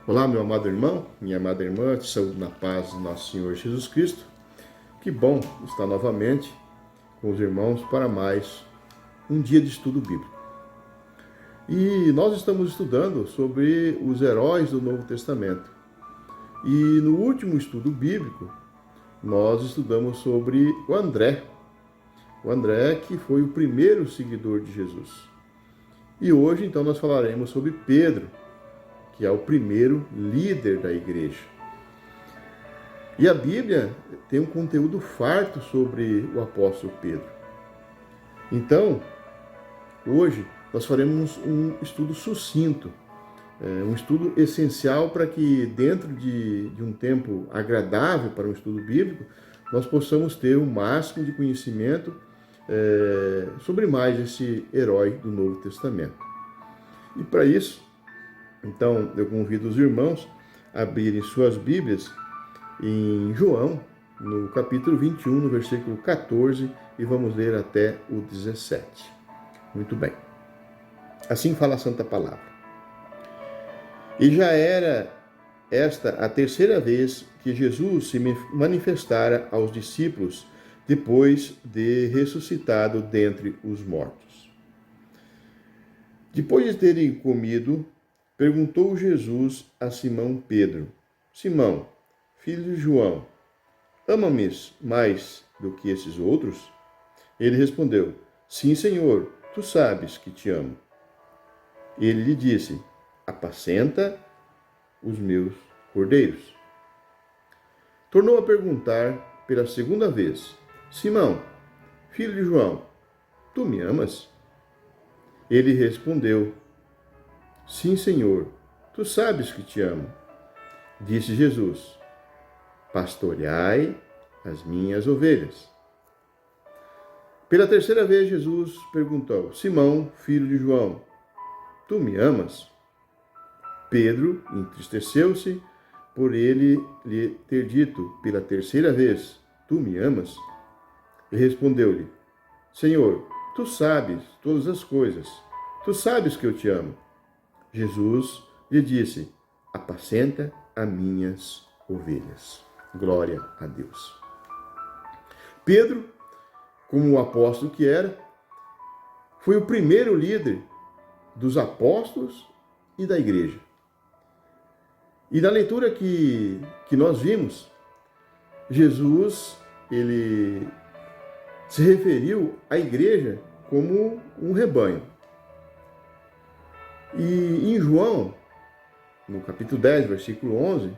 Olá, meu amado irmão, minha amada irmã, te saúdo na paz do nosso Senhor Jesus Cristo. Que bom estar novamente com os irmãos para mais um dia de estudo bíblico. E nós estamos estudando sobre os heróis do Novo Testamento. E no último estudo bíblico, nós estudamos sobre o André. O André que foi o primeiro seguidor de Jesus. E hoje, então, nós falaremos sobre Pedro, que é o primeiro líder da igreja. E a Bíblia tem um conteúdo farto sobre o apóstolo Pedro. Então, hoje nós faremos um estudo sucinto, um estudo essencial para que dentro de um tempo agradável para um estudo bíblico, nós possamos ter o máximo de conhecimento sobre mais esse herói do Novo Testamento. E para isso, então, eu convido os irmãos a abrirem suas Bíblias em João, no capítulo 21, no versículo 14, e vamos ler até o 17. Muito bem. Assim fala a Santa Palavra. E já era esta a terceira vez que Jesus se manifestara aos discípulos depois de ressuscitado dentre os mortos. Depois de terem comido, perguntou Jesus a Simão Pedro: Simão, filho de João, ama-me mais do que esses outros? Ele respondeu: Sim, Senhor, tu sabes que te amo. Ele lhe disse: Apacenta os meus cordeiros. Tornou a perguntar pela segunda vez: Simão, filho de João, tu me amas? Ele respondeu: Sim, Senhor, tu sabes que te amo. Disse Jesus: Pastoreai as minhas ovelhas. Pela terceira vez, Jesus perguntou: Simão, filho de João, tu me amas? Pedro entristeceu-se por ele lhe ter dito pela terceira vez: Tu me amas? E respondeu-lhe: Senhor, tu sabes todas as coisas. Tu sabes que eu te amo. Jesus lhe disse: Apacenta as minhas ovelhas. Glória a Deus. Pedro, como o apóstolo que era, foi o primeiro líder dos apóstolos e da igreja. E na leitura que nós vimos, Jesus, ele se referiu à igreja como um rebanho. E em João, no capítulo 10, versículo 11,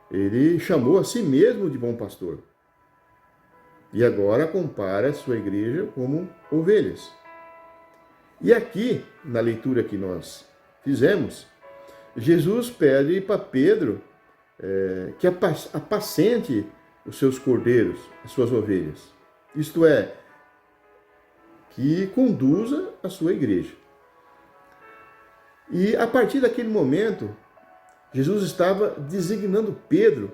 ele chamou a si mesmo de bom pastor. E agora compara a sua igreja como ovelhas. E aqui, na leitura que nós fizemos, Jesus pede para Pedro que apacente os seus cordeiros, as suas ovelhas. Isto é, que conduza a sua igreja. E a partir daquele momento, Jesus estava designando Pedro,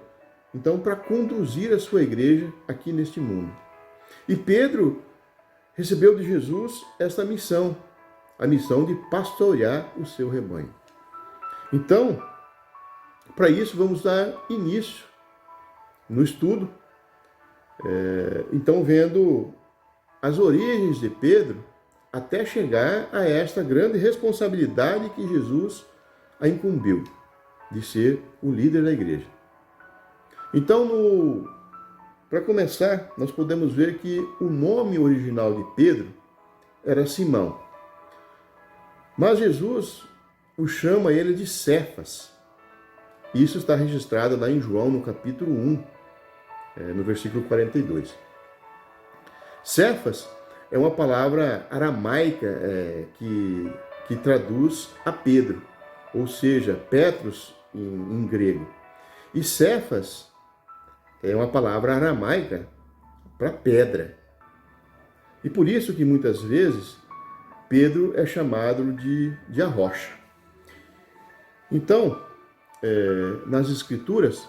então, para conduzir a sua igreja aqui neste mundo. E Pedro recebeu de Jesus esta missão, a missão de pastorear o seu rebanho. Então, para isso, vamos dar início no estudo, então vendo as origens de Pedro, até chegar a esta grande responsabilidade que Jesus a incumbiu, de ser o líder da igreja. Então, para começar, nós podemos ver que o nome original de Pedro era Simão. Mas Jesus o chama ele de Cefas. Isso está registrado lá em João, no capítulo 1, no versículo 42. Cefas é uma palavra aramaica que traduz a Pedro, ou seja, Petros em grego. E Cefas é uma palavra aramaica para pedra. E por isso que muitas vezes Pedro é chamado de a rocha. Então, nas Escrituras,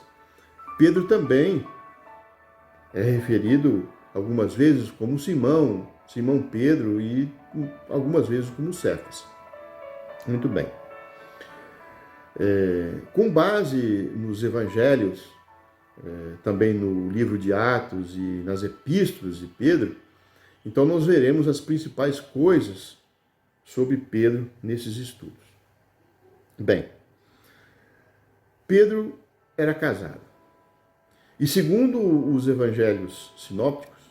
Pedro também é referido algumas vezes como Simão Pedro e algumas vezes como Cefas. Muito bem. Com base nos evangelhos, também no livro de Atos e nas epístolas de Pedro, então nós veremos as principais coisas sobre Pedro nesses estudos. Bem, Pedro era casado. E segundo os evangelhos sinópticos,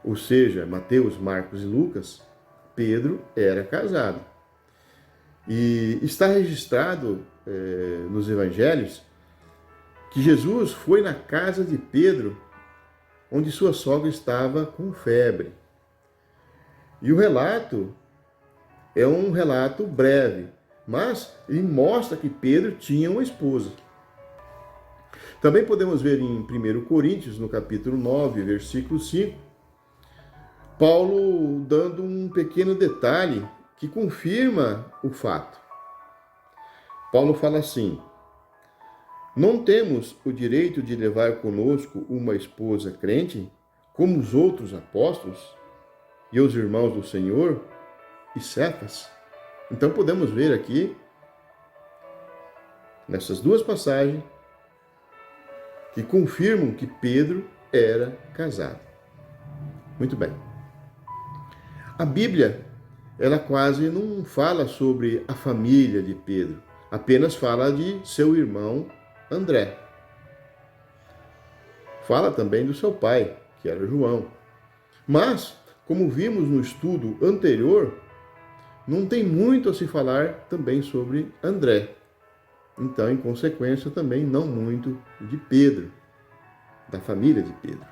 ou seja, Mateus, Marcos e Lucas, Pedro era casado. E está registrado nos evangelhos que Jesus foi na casa de Pedro, onde sua sogra estava com febre. E o relato é um relato breve, mas ele mostra que Pedro tinha uma esposa. Também podemos ver em 1 Coríntios, no capítulo 9, versículo 5, Paulo dando um pequeno detalhe que confirma o fato. Paulo fala assim: não temos o direito de levar conosco uma esposa crente, como os outros apóstolos e os irmãos do Senhor e Cefas. Então podemos ver aqui, nessas duas passagens, que confirmam que Pedro era casado. Muito bem. A Bíblia, ela quase não fala sobre a família de Pedro, apenas fala de seu irmão André. Fala também do seu pai, que era João. Mas, como vimos no estudo anterior, não tem muito a se falar também sobre André. Então, em consequência, também não muito de Pedro, da família de Pedro.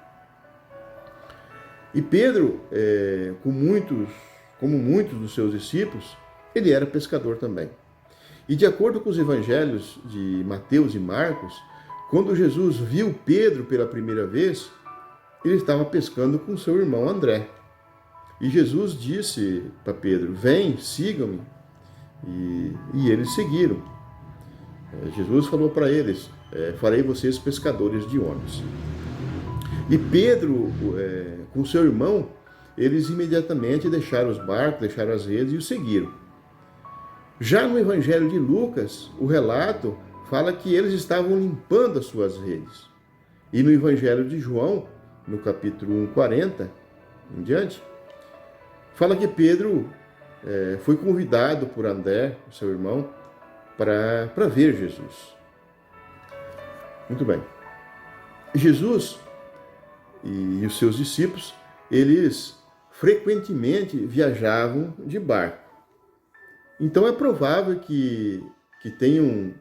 E Pedro, como muitos dos seus discípulos, ele era pescador também. E de acordo com os evangelhos de Mateus e Marcos, quando Jesus viu Pedro pela primeira vez, ele estava pescando com seu irmão André. E Jesus disse para Pedro: vem, sigam-me. E eles seguiram. Jesus falou para eles: farei vocês pescadores de homens. E Pedro, com seu irmão, eles imediatamente deixaram os barcos, deixaram as redes e o seguiram. Já no Evangelho de Lucas, o relato fala que eles estavam limpando as suas redes. E no Evangelho de João, no capítulo 1:40 em diante, fala que Pedro foi convidado por André, seu irmão, para ver Jesus. Muito bem. Jesus e os seus discípulos, eles frequentemente viajavam de barco. Então é provável que tenham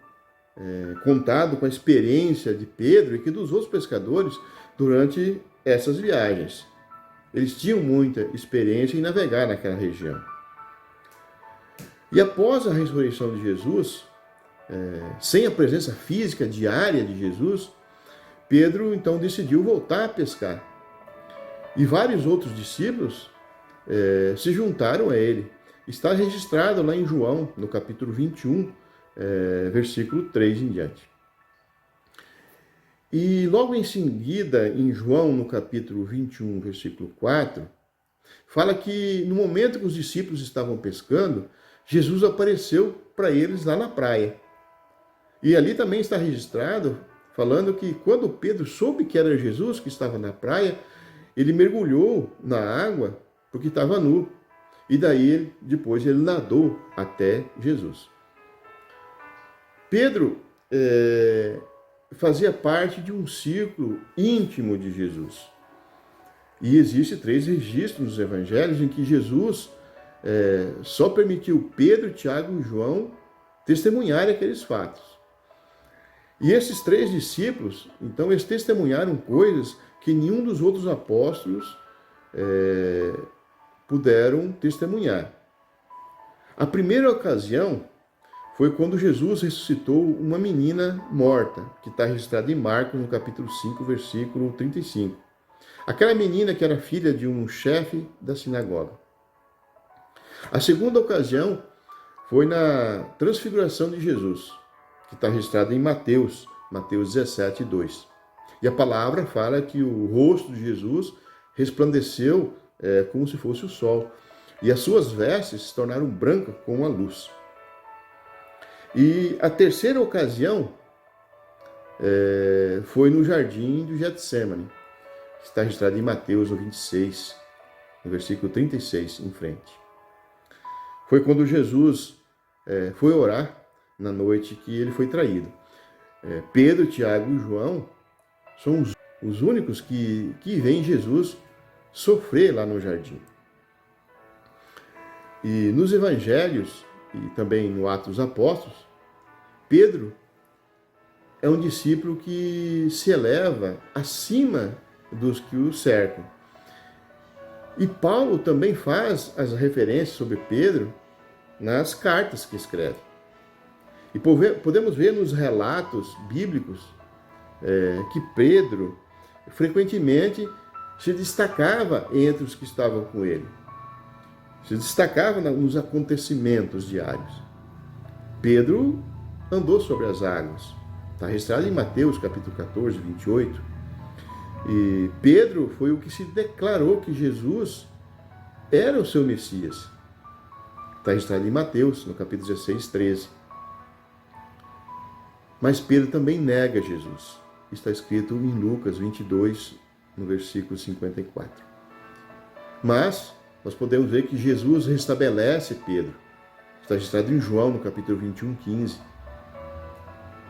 contado com a experiência de Pedro e que dos outros pescadores durante essas viagens. Eles tinham muita experiência em navegar naquela região. E após a ressurreição de Jesus, sem a presença física diária de Jesus, Pedro então decidiu voltar a pescar. E vários outros discípulos se juntaram a ele. Está registrado lá em João, no capítulo 21, versículo 3 em diante. E logo em seguida, em João, no capítulo 21, versículo 4, fala que no momento que os discípulos estavam pescando, Jesus apareceu para eles lá na praia. E ali também está registrado, falando que quando Pedro soube que era Jesus que estava na praia, ele mergulhou na água porque estava nu. E daí, depois, ele nadou até Jesus. Pedro fazia parte de um círculo íntimo de Jesus. E existem 3 registros nos evangelhos em que Jesus só permitiu Pedro, Tiago e João testemunharem aqueles fatos. E esses 3 discípulos, então, eles testemunharam coisas que nenhum dos outros apóstolos puderam testemunhar. A primeira ocasião foi quando Jesus ressuscitou uma menina morta, que está registrada em Marcos, no capítulo 5, versículo 35. Aquela menina que era filha de um chefe da sinagoga. A segunda ocasião foi na transfiguração de Jesus, que está registrada em Mateus 17, 2. E a palavra fala que o rosto de Jesus resplandeceu como se fosse o sol, e as suas vestes se tornaram brancas como a luz. E a terceira ocasião foi no jardim do Getsemane, que está registrado em Mateus 26, no versículo 36 em frente. Foi quando Jesus foi orar na noite que ele foi traído. Pedro, Tiago e João são os únicos que veem Jesus sofrer lá no jardim. E nos evangelhos, e também no Atos dos Apóstolos, Pedro é um discípulo que se eleva acima dos que o cercam. E Paulo também faz as referências sobre Pedro nas cartas que escreve. E podemos ver nos relatos bíblicos que Pedro frequentemente se destacava entre os que estavam com ele. Se destacava nos acontecimentos diários. Pedro andou sobre as águas. Está registrado em Mateus capítulo 14, 28. E Pedro foi o que se declarou que Jesus era o seu Messias. Está registrado em Mateus, no capítulo 16, 13. Mas Pedro também nega Jesus. Está escrito em Lucas 22, no versículo 54. Mas nós podemos ver que Jesus restabelece Pedro. Está registrado em João, no capítulo 21, 15.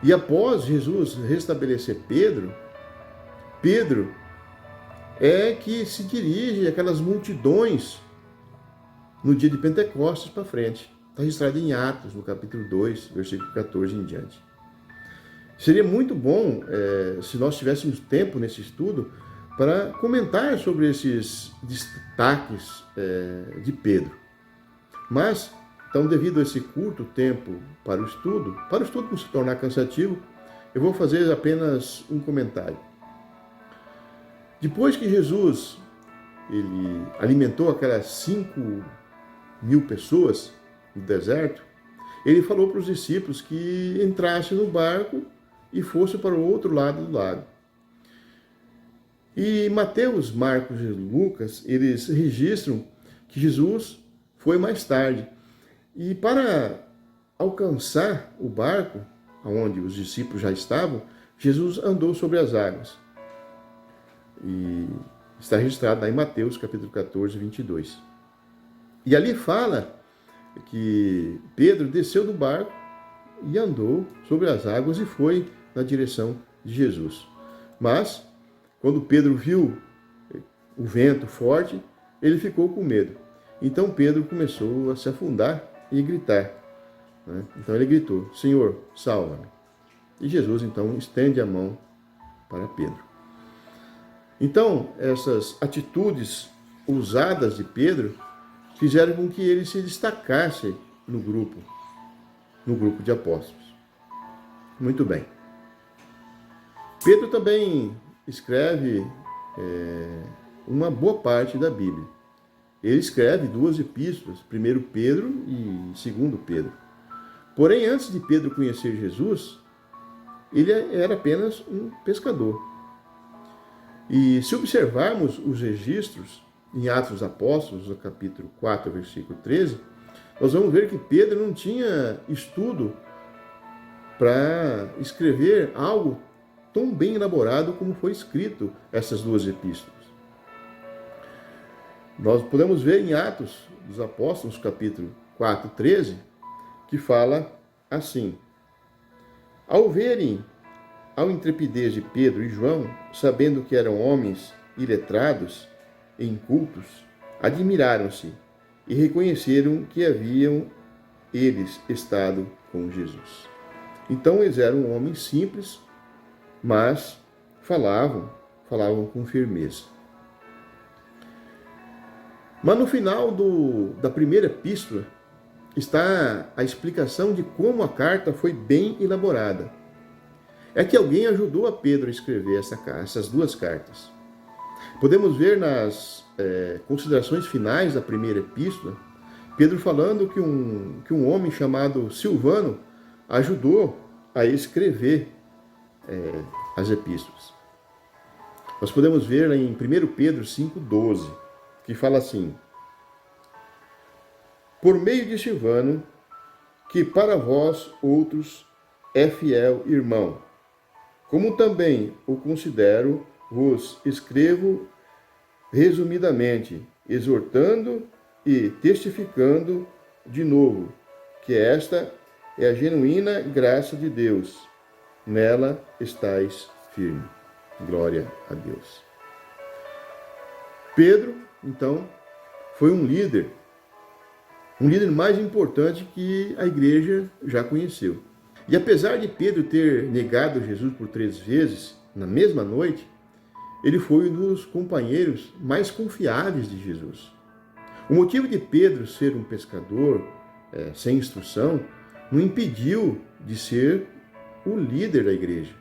E após Jesus restabelecer Pedro, Pedro é que se dirige àquelas multidões no dia de Pentecostes para frente. Está registrado em Atos, no capítulo 2, versículo 14 em diante. Seria muito bom se nós tivéssemos tempo nesse estudo para comentar sobre esses destaques de Pedro. Mas, então, devido a esse curto tempo para o estudo não se tornar cansativo, eu vou fazer apenas um comentário. Depois que Jesus ele alimentou aquelas 5.000 pessoas no deserto, ele falou para os discípulos que entrassem no barco e fossem para o outro lado do lago. E Mateus, Marcos e Lucas, eles registram que Jesus foi mais tarde. E para alcançar o barco, onde os discípulos já estavam, Jesus andou sobre as águas. E está registrado lá em Mateus, capítulo 14, 22. E ali fala que Pedro desceu do barco e andou sobre as águas e foi na direção de Jesus. Mas, quando Pedro viu o vento forte, ele ficou com medo. Então Pedro começou a se afundar e gritar. Então ele gritou: Senhor, salva-me. E Jesus então estende a mão para Pedro. Então, essas atitudes ousadas de Pedro fizeram com que ele se destacasse no grupo de apóstolos. Muito bem. Pedro também escreve uma boa parte da Bíblia. Ele escreve 2 epístolas, 1 Pedro e 2 Pedro. Porém, antes de Pedro conhecer Jesus, ele era apenas um pescador. E se observarmos os registros em Atos dos Apóstolos, no capítulo 4, versículo 13, nós vamos ver que Pedro não tinha estudo para escrever algo tão bem elaborado como foi escrito essas 2 epístolas. Nós podemos ver em Atos dos Apóstolos, capítulo 4, 13, que fala assim: Ao verem a intrepidez de Pedro e João, sabendo que eram homens iletrados e incultos, admiraram-se e reconheceram que haviam eles estado com Jesus. Então eles eram homens simples, mas falavam com firmeza. Mas no final da primeira epístola está a explicação de como a carta foi bem elaborada. É que alguém ajudou a Pedro a escrever essas 2 cartas. Podemos ver nas considerações finais da primeira epístola, Pedro falando que um homem chamado Silvano ajudou a escrever as epístolas. Nós podemos ver em 1 Pedro 5,12, que fala assim: Por meio de Silvano, que para vós outros é fiel irmão, como também o considero, vos escrevo resumidamente, exortando e testificando de novo que esta é a genuína graça de Deus. Nela estais firme. Glória a Deus. Pedro, então, foi um líder mais importante que a igreja já conheceu. E apesar de Pedro ter negado Jesus por 3 vezes, na mesma noite, ele foi um dos companheiros mais confiáveis de Jesus. O motivo de Pedro ser um pescador sem instrução não impediu de ser o líder da igreja.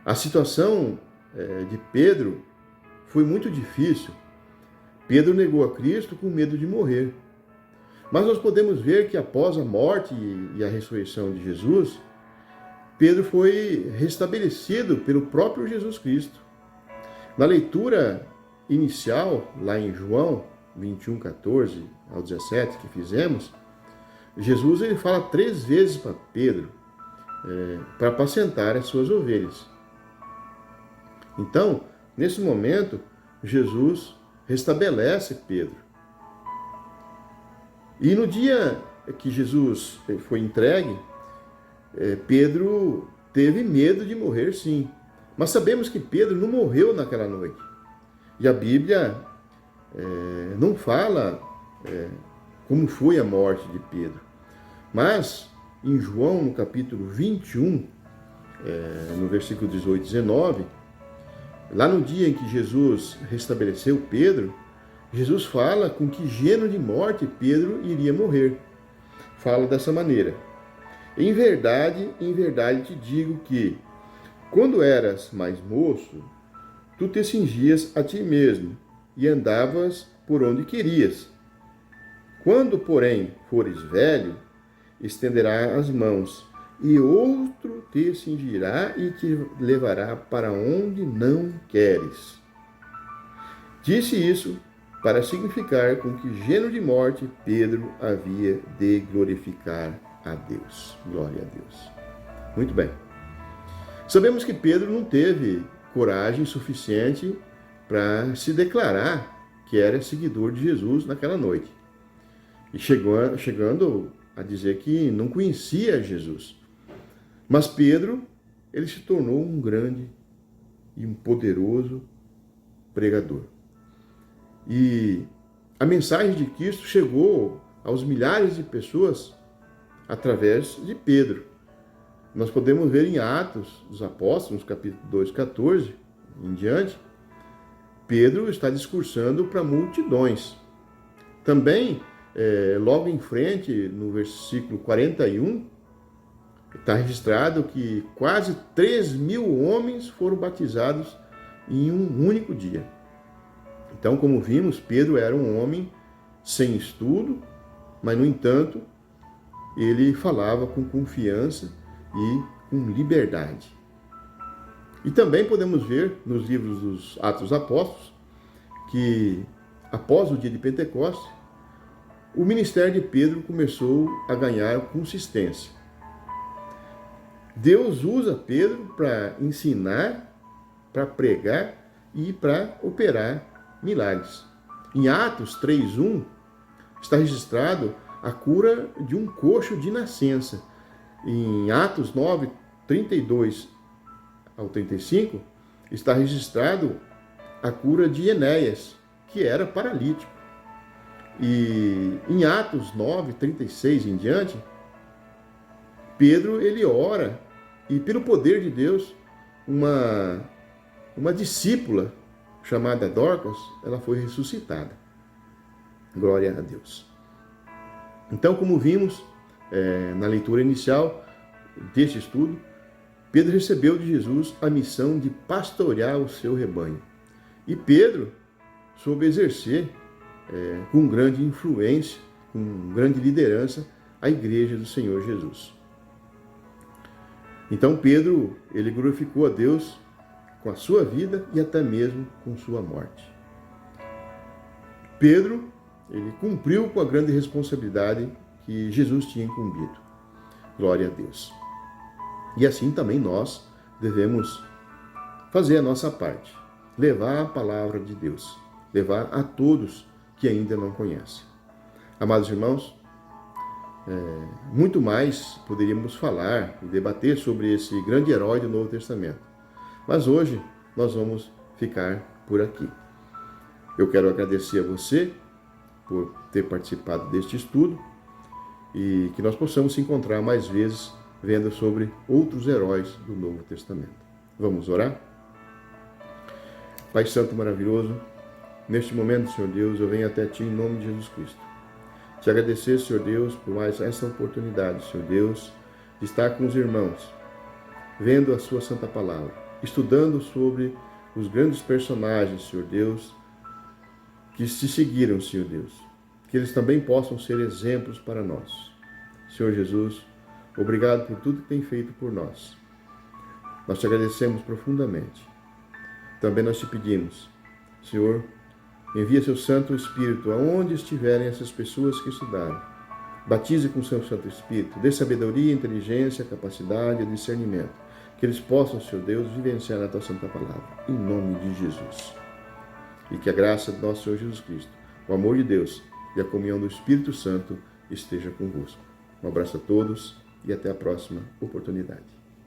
A situação de Pedro foi muito difícil. Pedro negou a Cristo com medo de morrer. Mas nós podemos ver que após a morte e a ressurreição de Jesus, Pedro foi restabelecido pelo próprio Jesus Cristo. Na leitura inicial, lá em João 21, 14 ao 17, que fizemos, Jesus ele fala 3 vezes para Pedro para apacentar as suas ovelhas. Então, nesse momento, Jesus restabelece Pedro. E no dia que Jesus foi entregue, Pedro teve medo de morrer, sim. Mas sabemos que Pedro não morreu naquela noite. E a Bíblia não fala como foi a morte de Pedro. Mas, em João, no capítulo 21, no versículo 18 e 19, lá no dia em que Jesus restabeleceu Pedro, Jesus fala com que gênero de morte Pedro iria morrer. Fala dessa maneira: em verdade te digo que, quando eras mais moço, tu te cingias a ti mesmo e andavas por onde querias. Quando, porém, fores velho, estenderá as mãos, e outro te cingirá e te levará para onde não queres. Disse isso para significar com que gênero de morte Pedro havia de glorificar a Deus. Glória a Deus. Muito bem. Sabemos que Pedro não teve coragem suficiente para se declarar que era seguidor de Jesus naquela noite. E chegando a dizer que não conhecia Jesus. Mas Pedro, ele se tornou um grande e um poderoso pregador. E a mensagem de Cristo chegou aos milhares de pessoas através de Pedro. Nós podemos ver em Atos dos Apóstolos, capítulo 2, 14 em diante, Pedro está discursando para multidões. Também, logo em frente, no versículo 41, está registrado que quase 3.000 homens foram batizados em um único dia. Então, como vimos, Pedro era um homem sem estudo, mas, no entanto, ele falava com confiança e com liberdade. E também podemos ver nos livros dos Atos dos Apóstolos que, após o dia de Pentecostes, o ministério de Pedro começou a ganhar consistência. Deus usa Pedro para ensinar, para pregar e para operar milagres. Em Atos 3:1 está registrado a cura de um coxo de nascença. Em Atos 9, 32 ao 35, está registrado a cura de Enéas, que era paralítico. E em Atos 9, 36 em diante, Pedro ele ora e, pelo poder de Deus, uma discípula chamada Dorcas, ela foi ressuscitada. Glória a Deus. Então, como vimos na leitura inicial deste estudo, Pedro recebeu de Jesus a missão de pastorear o seu rebanho. E Pedro soube exercer com grande influência, com grande liderança, a igreja do Senhor Jesus. Então Pedro, ele glorificou a Deus com a sua vida e até mesmo com sua morte. Pedro, ele cumpriu com a grande responsabilidade que Jesus tinha incumbido. Glória a Deus. E assim também nós devemos fazer a nossa parte, levar a palavra de Deus, levar a todos que ainda não conhecem. Amados irmãos, muito mais poderíamos falar e debater sobre esse grande herói do Novo Testamento. Mas hoje nós vamos ficar por aqui. Eu quero agradecer a você por ter participado deste estudo e que nós possamos se encontrar mais vezes vendo sobre outros heróis do Novo Testamento. Vamos orar? Pai Santo maravilhoso, neste momento, Senhor Deus, eu venho até Ti em nome de Jesus Cristo. Te agradecer, Senhor Deus, por mais essa oportunidade, Senhor Deus, de estar com os irmãos, vendo a Sua Santa Palavra, estudando sobre os grandes personagens, Senhor Deus, que se seguiram, Senhor Deus, que eles também possam ser exemplos para nós. Senhor Jesus, obrigado por tudo que tem feito por nós. Nós te agradecemos profundamente. Também nós te pedimos, Senhor, envia seu Santo Espírito aonde estiverem essas pessoas que estudaram. Batize com seu Santo Espírito, dê sabedoria, inteligência, capacidade e discernimento, que eles possam, Senhor Deus, vivenciar a tua Santa Palavra, em nome de Jesus. E que a graça do nosso Senhor Jesus Cristo, o amor de Deus e a comunhão do Espírito Santo esteja convosco. Um abraço a todos e até a próxima oportunidade.